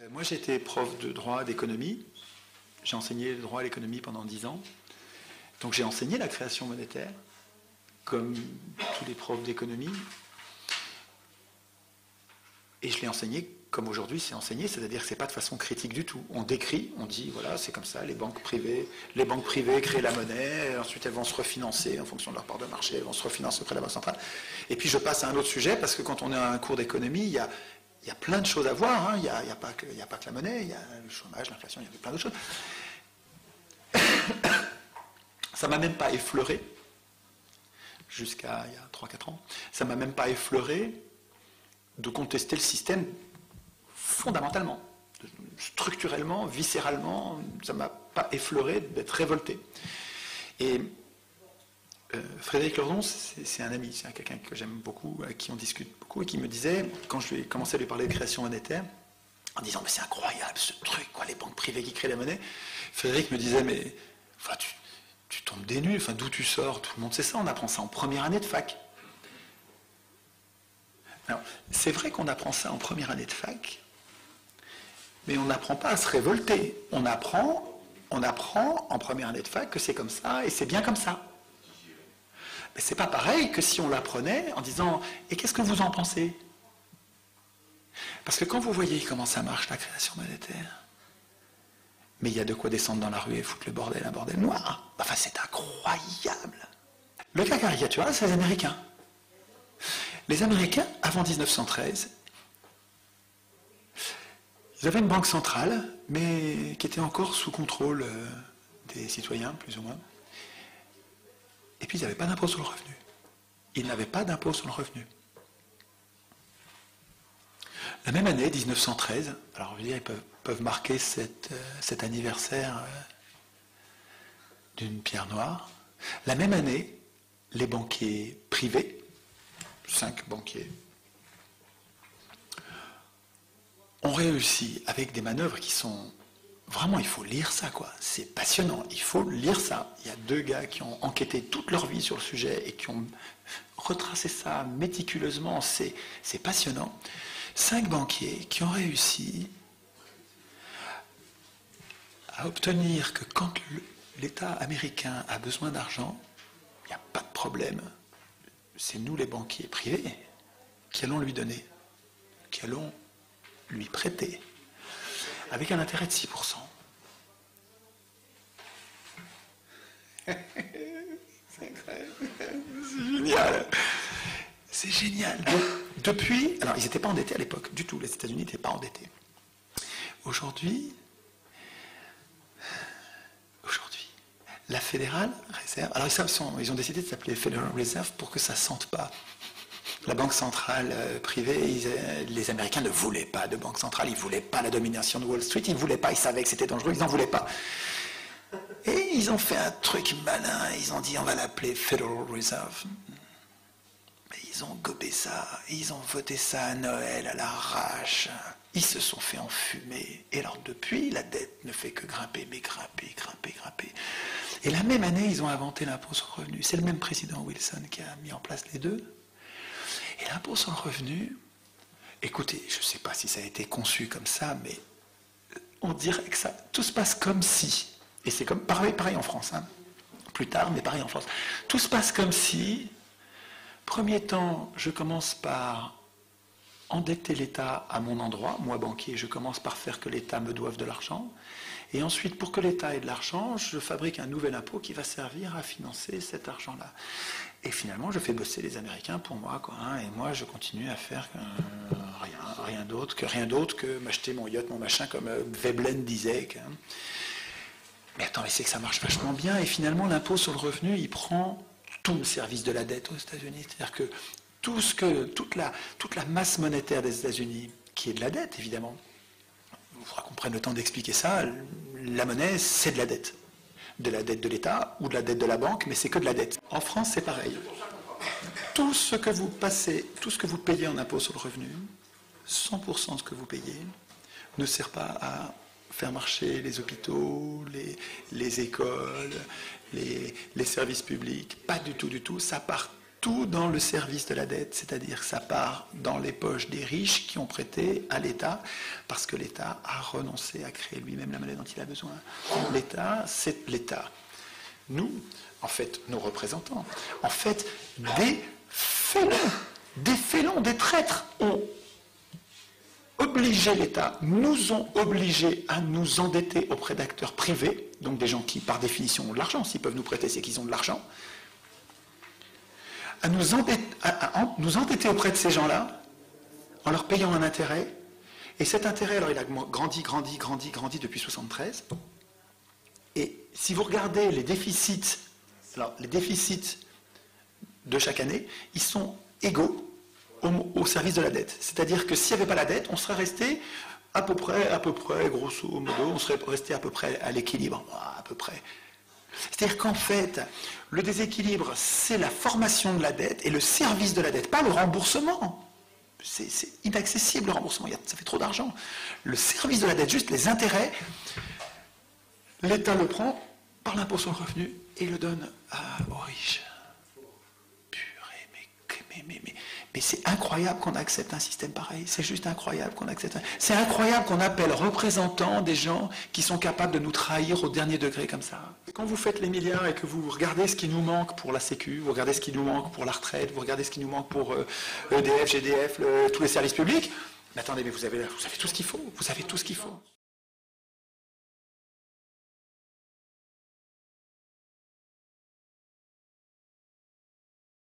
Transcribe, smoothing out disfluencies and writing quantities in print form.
Moi, j'étais prof de droit d'économie. J'ai enseigné le droit à l'économie pendant 10 ans. Donc j'ai enseigné la création monétaire, comme tous les profs d'économie. Et je l'ai enseigné comme aujourd'hui c'est enseigné, c'est-à-dire que ce n'est pas de façon critique du tout. On décrit, on dit, voilà, c'est comme ça, les banques privées créent la monnaie, ensuite elles vont se refinancer en fonction de leur part de marché, elles vont se refinancer auprès de la Banque centrale. Et puis je passe à un autre sujet, parce que quand on est à un cours d'économie, il y a plein de choses à voir, hein. Il n'y a pas que la monnaie, il y a le chômage, l'inflation, il y a plein d'autres choses. Ça ne m'a même pas effleuré, jusqu'à il y a 3-4 ans, ça ne m'a même pas effleuré de contester le système fondamentalement, structurellement, viscéralement, ça ne m'a pas effleuré d'être révolté. Et Frédéric Lordon, c'est un ami, c'est quelqu'un que j'aime beaucoup, avec qui on discute beaucoup, et qui me disait, quand je lui ai commencé à lui parler de création monétaire, en disant, mais c'est incroyable ce truc, quoi, les banques privées qui créent la monnaie, Frédéric me disait, mais enfin, tu tombes des nues, enfin, d'où tu sors, tout le monde sait ça, on apprend ça en première année de fac. Alors, c'est vrai qu'on apprend ça en première année de fac, mais on n'apprend pas à se révolter. On apprend en première année de fac que c'est comme ça et c'est bien comme ça. Mais c'est pas pareil que si on l'apprenait en disant « Et qu'est-ce que vous en pensez ?» Parce que quand vous voyez comment ça marche la création monétaire, mais il y a de quoi descendre dans la rue et foutre le bordel, un bordel noir. Enfin, c'est incroyable. Le cas caricatural, c'est les Américains. Les Américains, avant 1913, ils avaient une banque centrale, mais qui était encore sous contrôle des citoyens, plus ou moins. Et puis, ils n'avaient pas d'impôt sur le revenu. Ils n'avaient pas d'impôt sur le revenu. La même année, 1913, alors je veux dire, ils peuvent marquer cet anniversaire d'une pierre noire. La même année, les banquiers privés, 5 banquiers, ont réussi avec des manœuvres qui sont... Vraiment, il faut lire ça, quoi. C'est passionnant, il faut lire ça. Il y a 2 gars qui ont enquêté toute leur vie sur le sujet et qui ont retracé ça méticuleusement. C'est passionnant. 5 banquiers qui ont réussi à obtenir que quand l'État américain a besoin d'argent, il n'y a pas de problème. C'est nous, les banquiers privés, qui allons lui donner, qui allons lui prêter, avec un intérêt de 6%. C'est incroyable. C'est génial. C'est génial. Donc, depuis, alors ils n'étaient pas endettés à l'époque, du tout, les États-Unis n'étaient pas endettés. Aujourd'hui, la Fédérale Réserve, alors ils ont décidé de s'appeler Federal Reserve pour que ça ne sente pas. La banque centrale privée, les Américains ne voulaient pas de banque centrale, ils ne voulaient pas la domination de Wall Street, ils ne voulaient pas, ils savaient que c'était dangereux, ils n'en voulaient pas. Et ils ont fait un truc malin, ils ont dit on va l'appeler Federal Reserve. Mais ils ont gobé ça, ils ont voté ça à Noël à l'arrache, ils se sont fait enfumer. Et alors depuis, la dette ne fait que grimper, mais grimper. Et la même année, ils ont inventé l'impôt sur le revenu. C'est le même président Wilson qui a mis en place les deux. Et l'impôt sur le revenu, écoutez, je ne sais pas si ça a été conçu comme ça, mais on dirait que ça, tout se passe comme si, et c'est comme pareil en France, hein, plus tard, mais pareil en France, tout se passe comme si, premier temps, je commence par endetter l'État à mon endroit, moi banquier, je commence par faire que l'État me doive de l'argent, et ensuite, pour que l'État ait de l'argent, je fabrique un nouvel impôt qui va servir à financer cet argent-là. Et finalement, je fais bosser les Américains pour moi, quoi, hein, et moi, je continue à faire rien d'autre que m'acheter mon yacht, mon machin, comme Veblen disait. Mais attends, mais c'est que ça marche vachement bien, et finalement, l'impôt sur le revenu, il prend tout le service de la dette aux États-Unis. C'est-à-dire que toute la masse monétaire des États-Unis, qui est de la dette, évidemment, il faudra qu'on prenne le temps d'expliquer ça, la monnaie, c'est de la dette. De la dette de l'État ou de la dette de la banque, mais c'est que de la dette. En France, c'est pareil. Tout ce que vous payez en impôt sur le revenu, 100% de ce que vous payez, ne sert pas à faire marcher les hôpitaux, les écoles, les services publics, pas du tout, ça part tout dans le service de la dette, c'est-à-dire que ça part dans les poches des riches qui ont prêté à l'État, parce que l'État a renoncé à créer lui-même la monnaie dont il a besoin. L'État, c'est l'État. Nous, en fait, nos représentants, en fait, des félons, des traîtres ont obligé l'État, nous ont obligés à nous endetter auprès d'acteurs privés, donc des gens qui, par définition, ont de l'argent. S'ils peuvent nous prêter, c'est qu'ils ont de l'argent. À nous endetter auprès de ces gens-là, en leur payant un intérêt. Et cet intérêt, alors il a grandi depuis 1973. Et si vous regardez les déficits, alors les déficits de chaque année, ils sont égaux au service de la dette. C'est-à-dire que s'il n'y avait pas la dette, on serait resté à peu près, grosso modo, on serait resté à peu près à l'équilibre, à peu près. C'est-à-dire qu'en fait, le déséquilibre, c'est la formation de la dette et le service de la dette, pas le remboursement. C'est inaccessible le remboursement, ça fait trop d'argent. Le service de la dette, juste les intérêts, l'État le prend par l'impôt sur le revenu et le donne aux riches. Mais c'est incroyable qu'on accepte un système pareil. C'est juste incroyable qu'on accepte. C'est incroyable qu'on appelle représentants des gens qui sont capables de nous trahir au dernier degré comme ça. Quand vous faites les milliards et que vous regardez ce qui nous manque pour la Sécu, vous regardez ce qui nous manque pour la retraite, vous regardez ce qui nous manque pour EDF, GDF, tous les services publics, mais attendez, mais vous avez tout ce qu'il faut. Vous avez tout ce qu'il faut.